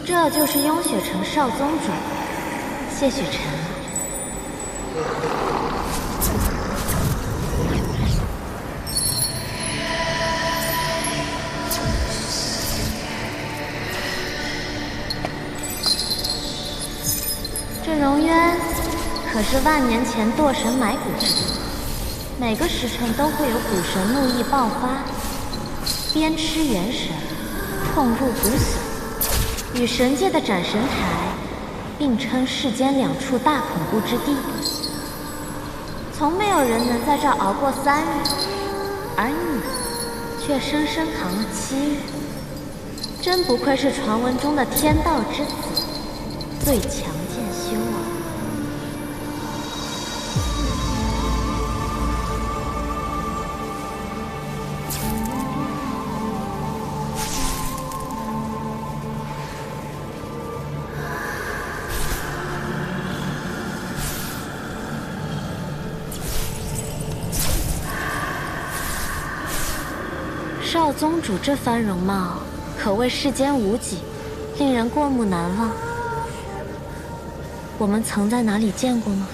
这就是雍雪城少宗主谢雪晨。这荣渊可是万年前堕神埋骨之地，每个时辰都会有古神怒意爆发，鞭笞元神，痛入骨髓，与神界的斩神台并称世间两处大恐怖之地。从没有人能在这儿熬过3日，而你却生生扛了7日，真不愧是传闻中的天道之子，最强剑修啊！少宗主这番容貌，可谓世间无几，令人过目难忘。我们曾在哪里见过吗？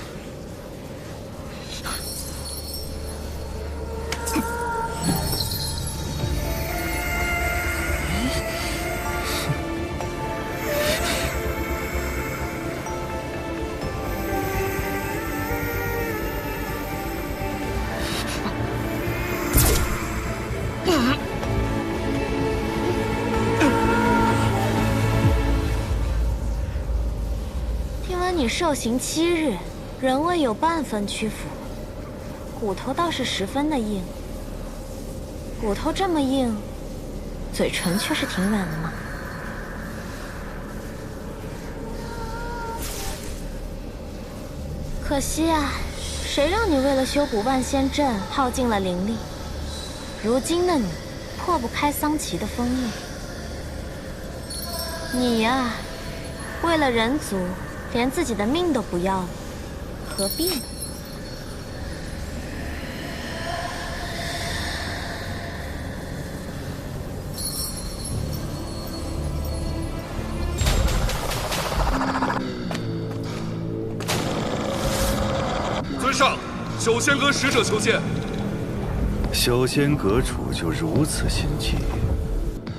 你受刑7日，仍未有半分屈服，骨头倒是十分的硬。骨头这么硬，嘴唇却是挺软的嘛。可惜啊，谁让你为了修补万仙阵耗尽了灵力？如今的你，破不开桑奇的封印。你呀，为了人族。连自己的命都不要了，何必呢？尊上，修仙阁使者求见。修仙阁主就如此心急，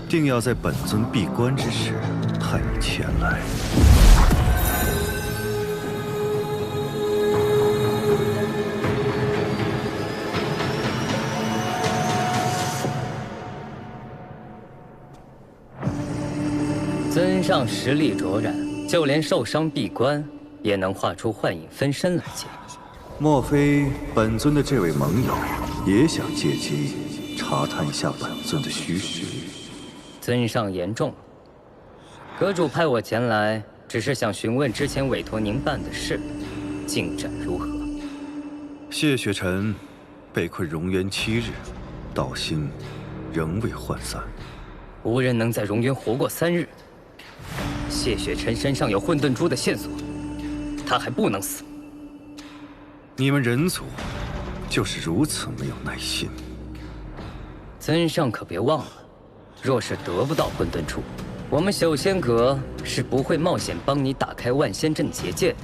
定要在本尊闭关之时派你前来。尊上实力卓然，就连受伤闭关，也能化出幻影分身来见。莫非本尊的这位盟友也想借机查探一下本尊的虚实？尊上言重了。阁主派我前来，只是想询问之前委托您办的事，进展如何？谢雪晨被困荣渊7日，道心仍未涣散。无人能在荣渊活过3日。谢雪晨身上有混沌珠的线索，他还不能死。你们人族就是如此没有耐心。尊上可别忘了，若是得不到混沌珠，我们修仙阁是不会冒险帮你打开万仙阵结界的。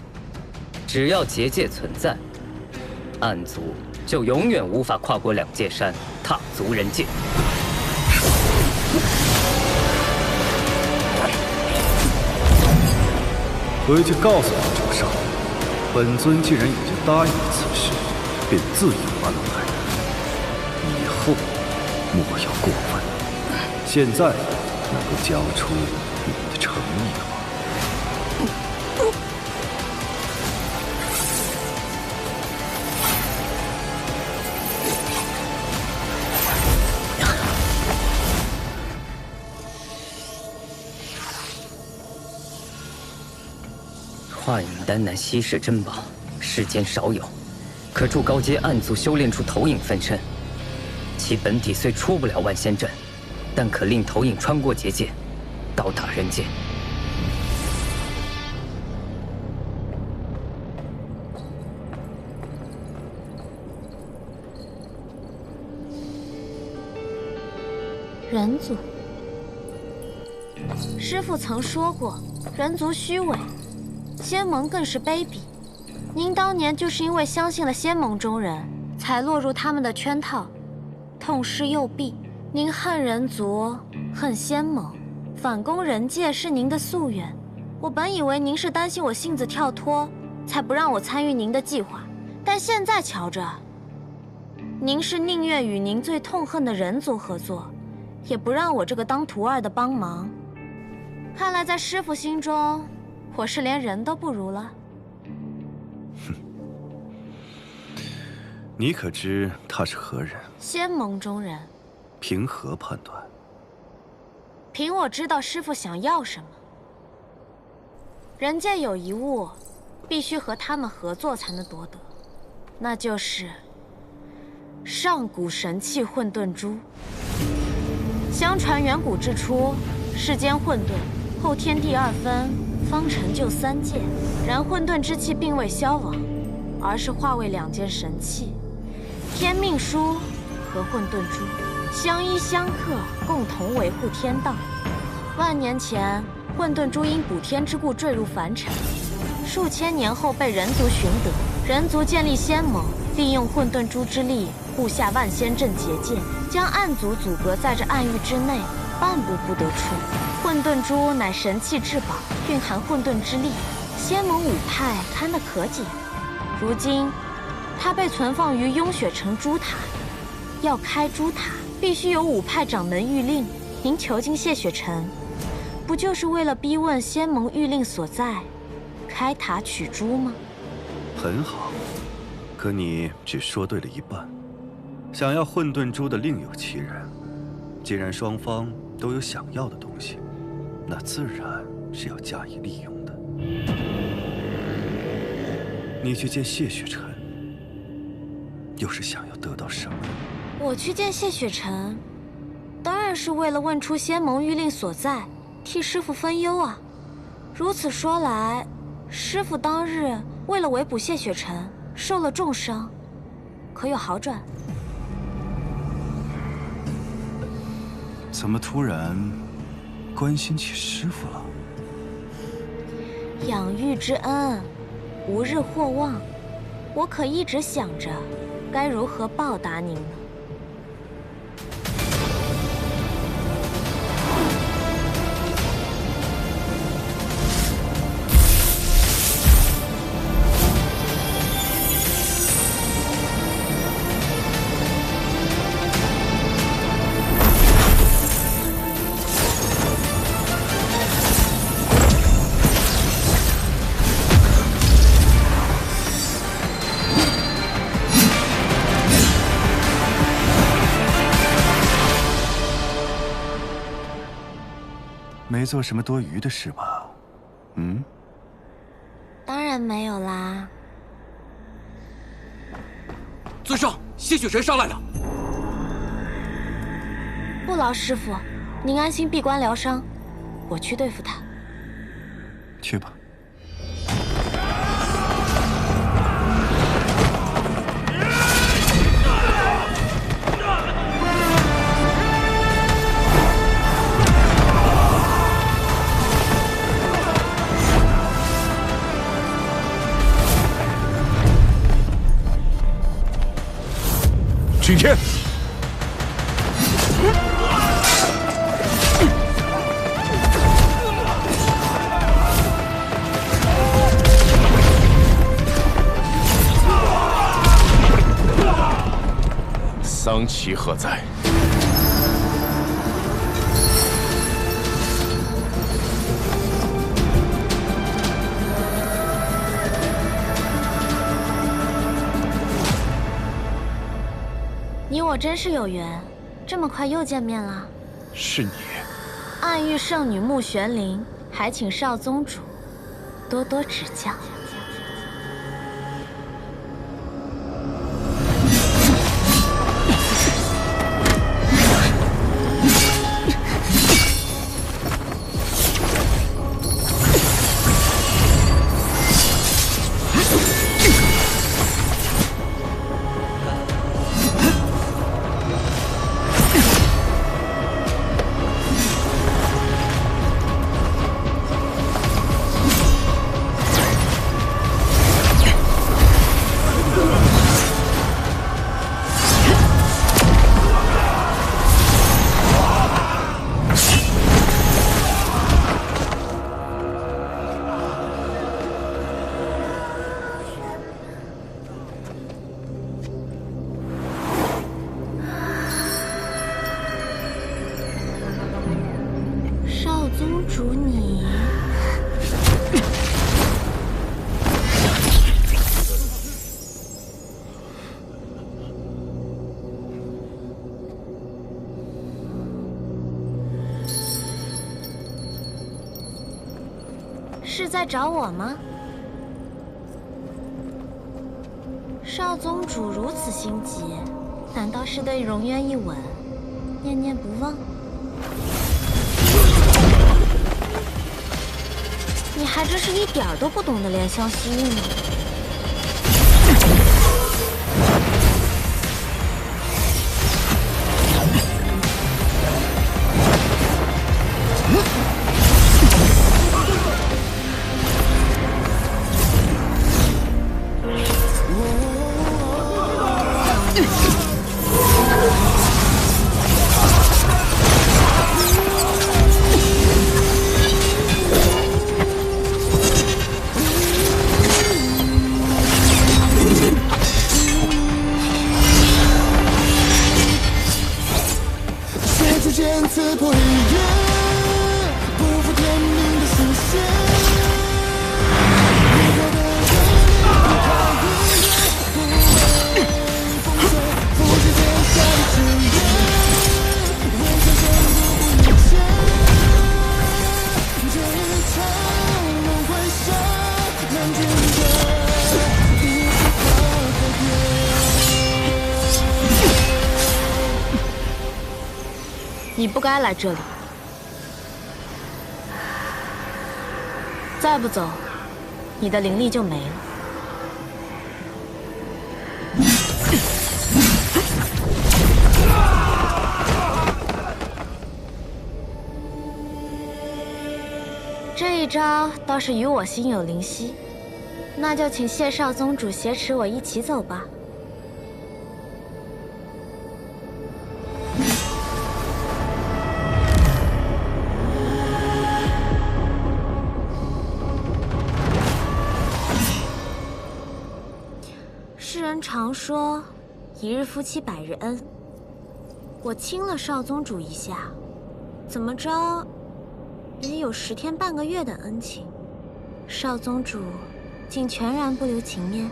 只要结界存在，暗族就永远无法跨过2界山，踏足人界。回去告诉你主上，本尊既然已经答应了此事，便自有安排。以后莫要过分。现在能够交出你们的诚意了吗？化影丹乃稀世珍宝，世间少有，可助高阶暗族修炼出投影分身。其本体虽出不了万仙阵，但可令投影穿过结界，到达人间。人族，师父曾说过，人族虚伪，仙盟更是卑鄙。您当年就是因为相信了仙盟中人，才落入他们的圈套，痛失右臂。您恨人族，恨仙盟，反攻人界是您的夙愿。我本以为您是担心我性子跳脱，才不让我参与您的计划，但现在瞧着，您是宁愿与您最痛恨的人族合作，也不让我这个当徒儿的帮忙。看来在师父心中，我是连人都不如了。哼，你可知他是何人？仙盟中人。凭何判断？凭我知道师父想要什么。人界有一物，必须和他们合作才能夺得，那就是上古神器混沌珠。相传远古之初，世间混沌，后天地二分，方成就三界。然混沌之气并未消亡，而是化为2件神器：天命书和混沌珠，相依相克，共同维护天道。万年前，混沌珠因补天之故坠入凡尘，数千年后被人族寻得。人族建立仙盟，利用混沌珠之力布下万仙阵结界，将暗族阻隔在这暗域之内，半步不得出。混沌珠乃神器至宝，蕴含混沌之力，仙盟5派看得可紧。如今，它被存放于雍雪城珠塔，要开珠塔，必须有5派掌门谕令。您囚禁谢雪城，不就是为了逼问仙盟谕令所在，开塔取珠吗？很好，可你只说对了一半。想要混沌珠的另有其人。既然双方都有想要的东西，那自然是要加以利用的。你去见谢雪尘，又是想要得到什么？我去见谢雪尘，当然是为了问出仙盟谕令所在，替师父分忧啊。如此说来，师父当日为了围捕谢雪尘，受了重伤，可有好转？怎么突然关心起师父了？养育之恩，无日或忘。我可一直想着，该如何报答您呢？没做什么多余的事吧？嗯？当然没有啦。尊上，谢雪尘上来了。不劳师傅，您安心闭关疗伤，我去对付他。去吧。君天，桑奇何在？你我真是有缘，这么快又见面了。是你。暗域圣女穆玄灵，还请少宗主多多指教。主你。是在找我吗？少宗主如此心急，难道是对荣渊一吻念念不忘？你还真是一点儿都不懂得怜香惜玉呢。刺破黑夜，不负天命的书写。你我的威力不可逾越，不畏风雪，复制天下的誓言，为生生不顾一切。这一场轮回下，难解的一丝改变。你不该来这里，再不走，你的灵力就没了。这一招倒是与我心有灵犀，那就请谢少宗主挟持我一起走吧。世人常说，一日夫妻百日恩。我亲了少宗主一下，怎么着，也有10天半个月的恩情。少宗主竟全然不留情面。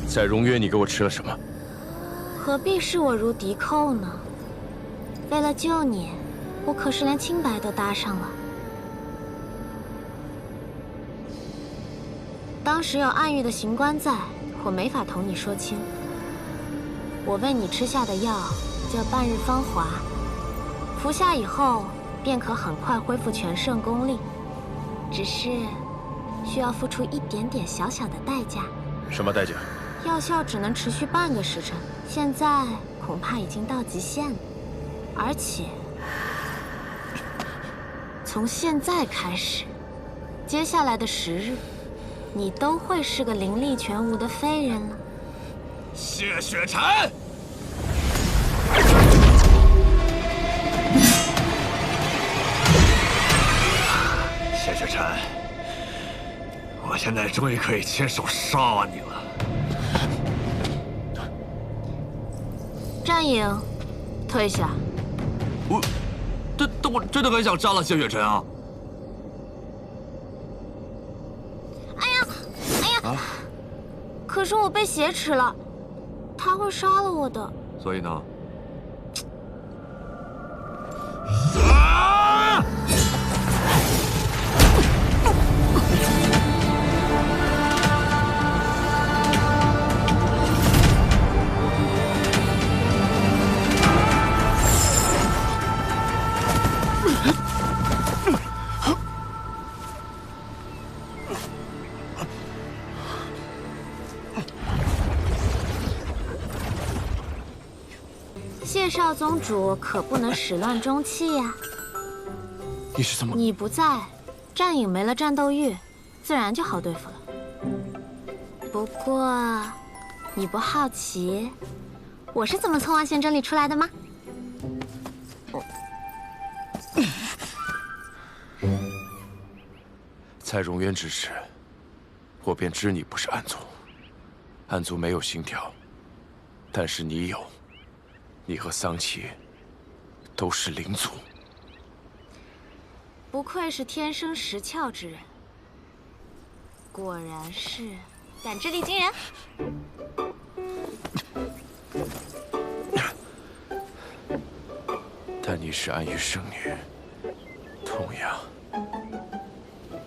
在荣渊，你给我吃了什么？何必视我如敌寇呢？为了救你，我可是连清白都搭上了。当时有暗域的刑官在，我没法同你说清。我为你吃下的药叫半日芳华，服下以后便可很快恢复全盛功力，只是需要付出一点点小小的代价。什么代价？药效只能持续半个时辰，现在恐怕已经到极限了。而且从现在开始，接下来的10日，你都会是个灵力全无的废人了。谢雪晨，谢雪晨，我现在终于可以亲手杀你了。战影，退下。但我真的很想杀了谢雪晨啊！哎呀！可是我被挟持了，他会杀了我的。所以呢？谢少宗主可不能始乱终弃呀！你是怎么？你不在，战影没了战斗欲，自然就好对付了。不过，你不好奇我是怎么从万仙阵里出来的吗？在荣渊之时，我便知你不是暗族。暗族没有心跳，但是你有，你和桑琪都是灵族。不愧是天生识窍之人，果然是感知力惊人。但你是暗域圣女，同样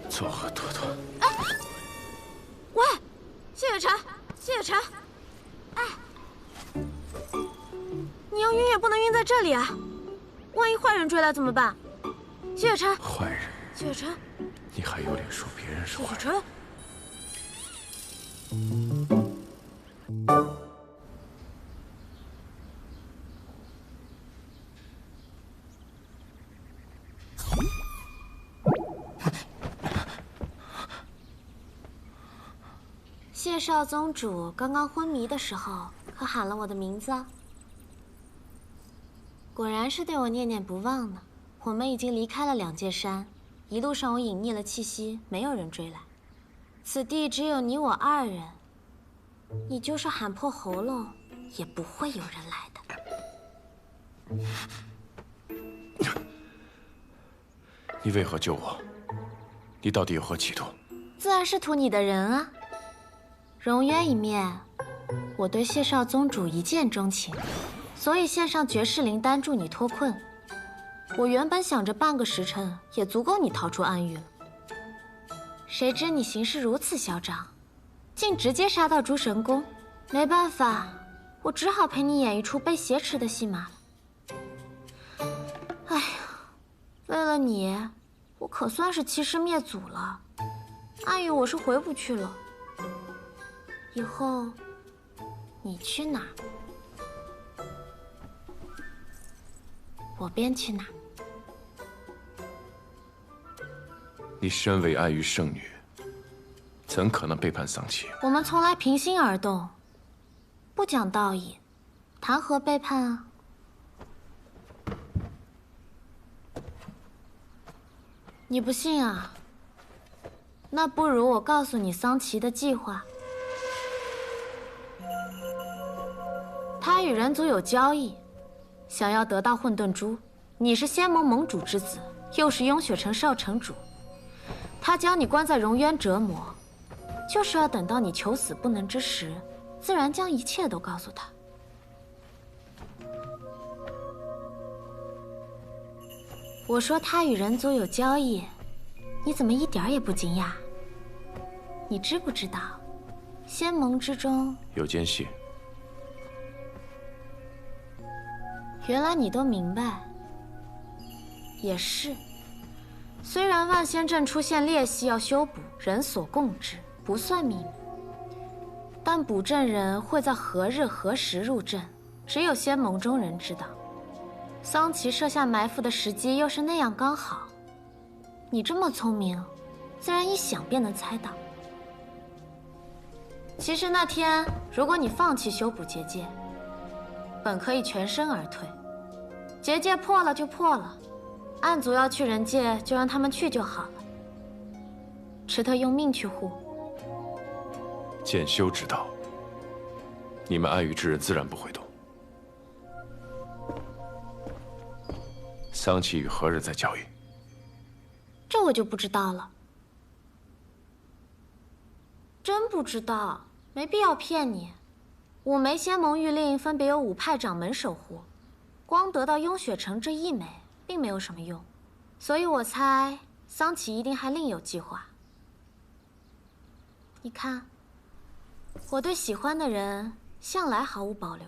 作何多端？喂，谢雪晨，谢雪晨，哎，你要晕也不能晕在这里啊！万一坏人追来怎么办？谢雪晨，坏人？谢雪晨，你还有脸说别人是谢雪坏人？晨。谢少宗主刚刚昏迷的时候，可喊了我的名字啊！果然是对我念念不忘呢。我们已经离开了两界山，一路上我隐匿了气息，没有人追来。此地只有你我二人，你就是喊破喉咙，也不会有人来的。你为何救我？你到底有何企图？自然是图你的人啊！荣渊一面，我对谢少宗主一见钟情，所以献上绝世灵丹助你脱困。我原本想着半个时辰也足够你逃出暗域了，谁知你行事如此嚣张，竟直接杀到诸神宫。没办法，我只好陪你演一出被挟持的戏码了。哎呀，为了你，我可算是欺师灭祖了。暗域我是回不去了，以后你去哪，我便去哪。你身为暗域圣女，怎可能背叛桑琪？我们从来平心而动，不讲道义，谈何背叛啊？你不信啊？那不如我告诉你桑琪的计划。他与人族有交易，想要得到混沌珠。你是仙盟盟主之子，又是雍雪城少城主，他将你关在荣渊折磨，就是要等到你求死不能之时，自然将一切都告诉他。我说他与人族有交易，你怎么一点也不惊讶？你知不知道，仙盟之中有间隙。原来你都明白。也是，虽然万仙阵出现裂隙要修补，人所共知，不算秘密，但补阵人会在何日何时入阵，只有仙盟中人知道。桑琪设下埋伏的时机又是那样刚好，你这么聪明，自然一想便能猜到。其实那天，如果你放弃修补结界，本可以全身而退。结界破了就破了，暗族要去人界，就让他们去就好了。池特用命去护。剑修之道，你们暗域之人自然不会懂。桑琪与何人在交易？这我就不知道了。真不知道，没必要骗你。五枚仙盟御令分别有5派掌门守护，光得到雍雪城这一枚，并没有什么用。所以我猜桑琪一定还另有计划。你看，我对喜欢的人向来毫无保留，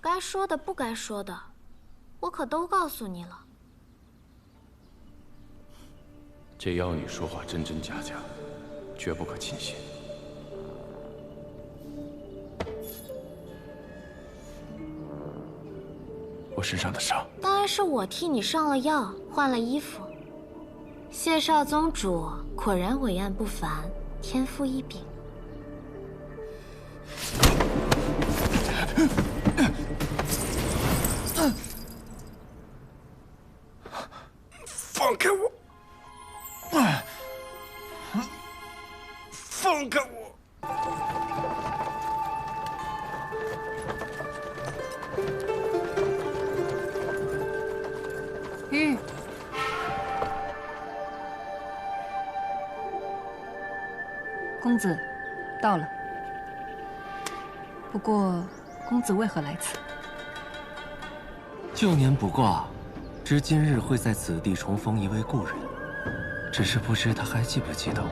该说的不该说的，我可都告诉你了。这妖女说话真真假假，绝不可轻信。我身上的伤，当然是我替你上了药，换了衣服。谢少宗主果然伟岸不凡，天赋异禀。放开我！放开我！公子，到了。不过，公子为何来此？旧年卜卦，知今日会在此地重逢一位故人，只是不知他还记不记得我。